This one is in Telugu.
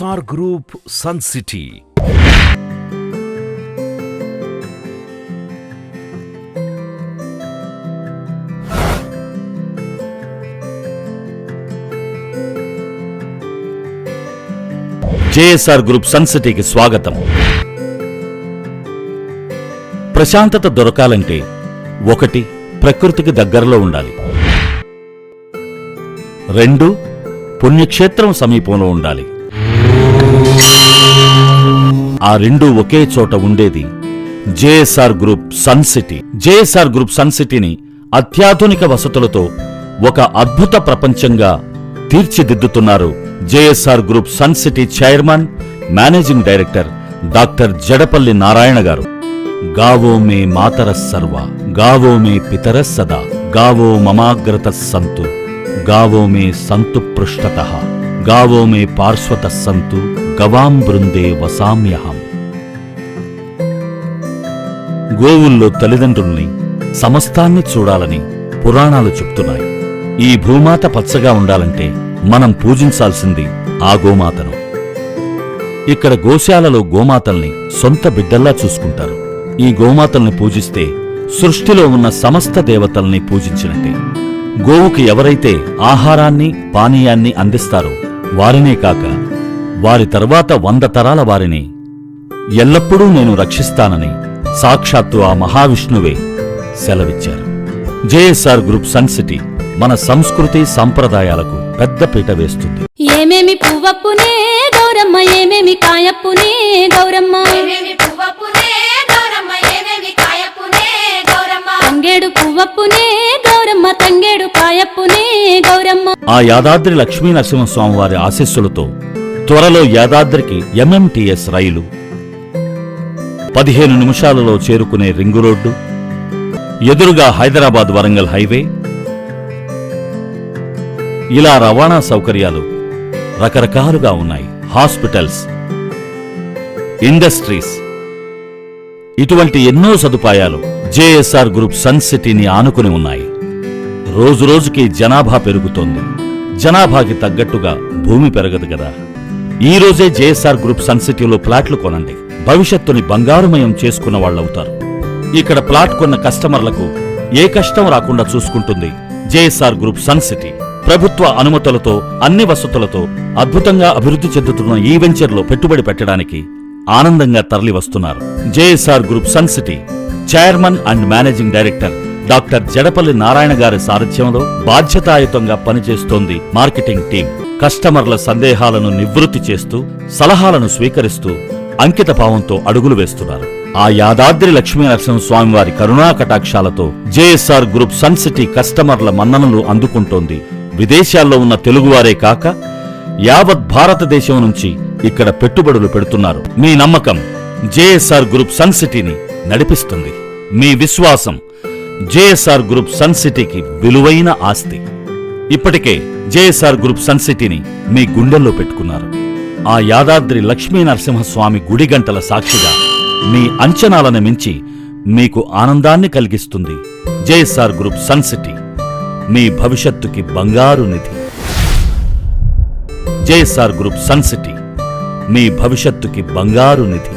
JSR Group, Sun City. JSR Group, Sun City కి స్వాగతం. ప్రశాంతత దొరకాలంటే 1 ప్రకృతికి దగ్గరలో ఉండాలి, 2 పుణ్యక్షేత్రం సమీపంలో ఉండాలి. ఆ 2 ఒకే చోట ఉండేది JSR Group, Sun City. JSR Group, Sun Cityని అత్యాధునిక వసతులతో ఒక అద్భుత ప్రపంచంగా తీర్చిదిద్దుతున్నారు JSR Group, Sun City chairman, managing director doctor Jadapalli Narayana గారు. గావో మే మాతరః సర్వ, గావో మే పితరః సదా, గావో మమాగ్రతః సంతు, గావో మే సంతు పృష్ఠతః, గావో మే పార్శ్వతః సంతు, గవాం బృందే వసామ్యహం. గోవుల్లో తల్లిదండ్రుల్ని, సమస్తాన్ని చూడాలని పురాణాలు చెప్తున్నాయి. ఈ భూమాత పచ్చగా ఉండాలంటే మనం పూజించాల్సింది ఆ గోమాతను. ఇక్కడ గోశాలలో గోమాతల్ని సొంత బిడ్డల్లా చూసుకుంటారు. ఈ గోమాతల్ని పూజిస్తే సృష్టిలో ఉన్న సమస్త దేవతల్ని పూజించినట్టే. గోవుకి ఎవరైతే ఆహారాన్ని, పానీయాన్ని అందిస్తారో వారినే కాక వారి తర్వాత 100 తరాల వారిని ఎల్లప్పుడూ నేను రక్షిస్తానని సాక్షాత్తు ఆ మహావిష్ణువే సెలవిచ్చారు. JSR Group, Sun City మన సంస్కృతి సంప్రదాయాలకు పెద్దపీట వేస్తుంది. ఏమేమి పువ్వప్పునే గౌరమ్మ, ఏమేమి కాయప్పునే గౌరమ్మ, ఏమేమి పువ్వప్పునే గౌరమ్మ, ఏమేమి కాయప్పునే గౌరమ్మ, తంగేడు పువ్వప్పునే గౌరమ్మ, తంగేడు కాయప్పునే గౌరమ్మ. ఆ యాదాద్రి లక్ష్మీ నరసింహస్వామి వారి ఆశీస్సులతో త్వరలో యాదాద్రికి MMTS రైలు, 15 నిమిషాలలో చేరుకునే రింగు రోడ్డు, ఎదురుగా హైదరాబాద్ వరంగల్ హైవే, ఇలా రవాణా సౌకర్యాలు రకరకాలుగా ఉన్నాయి. హాస్పిటల్స్, ఇండస్ట్రీస్, ఇటువంటి ఎన్నో సదుపాయాలు JSR Group, Sun Cityని ఆనుకుని ఉన్నాయి. రోజురోజుకి జనాభా పెరుగుతోంది. జనాభాకి తగ్గట్టుగా భూమి పెరగదు కదా. ఈ రోజే JSR Group, Sun Cityలో ప్లాట్లు కొనండి. భవిష్యత్తుని బంగారుమయం చేసుకున్న వాళ్ళవుతారు. ఇక్కడ ప్లాట్ కొన్న కస్టమర్లకు ఏ కష్టం రాకుండా చూసుకుంటుంది JSR Group, Sun City. ప్రభుత్వ అనుమతులతో, అన్ని వసతులతో అద్భుతంగా అభివృద్ధి చెందుతున్న ఈ వెంచర్లో పెట్టుబడి పెట్టడానికి ఆనందంగా తరలి వస్తున్నారు. JSR Group, Sun City chairman and managing director doctor Jadapalli Narayana గారి సారథ్యంలో బాధ్యతాయుతంగా పనిచేస్తోంది మార్కెటింగ్ టీం. కస్టమర్ల సందేహాలను నివృత్తి చేస్తూ, సలహాలను స్వీకరిస్తూ అంకిత భావంతో అడుగులు వేస్తున్నారు. ఆ యాదాద్రి లక్ష్మీ నరసింహస్వామి వారి కరుణా కటాక్షాలతో JSR Group, Sun City కస్టమర్ల మన్ననలు అందుకుంటోంది. విదేశాల్లో ఉన్న తెలుగువారే కాక యావత్ భారతదేశం నుంచి ఇక్కడ పెట్టుబడులు పెడుతున్నారు. మీ నమ్మకం JSR Group, Sun Cityని నడిపిస్తుంది. మీ విశ్వాసం JSR Group, Sun Cityకి విలువైన ఆస్తి. ఇప్పటికే JSR Group, Sun Cityని మీ గుండెల్లో పెట్టుకున్నారు. ఆ యాదాద్రి లక్ష్మీ నరసింహస్వామి గుడి గంటల సాక్షిగా మీ అంచనాలను మించి మీకు ఆనందాన్ని కలిగిస్తుంది JSR Group, Sun City. మీ భవిష్యత్తుకి బంగారు నిధి. JSR Group, Sun City మీ భవిష్యత్తుకి బంగారు నిధి.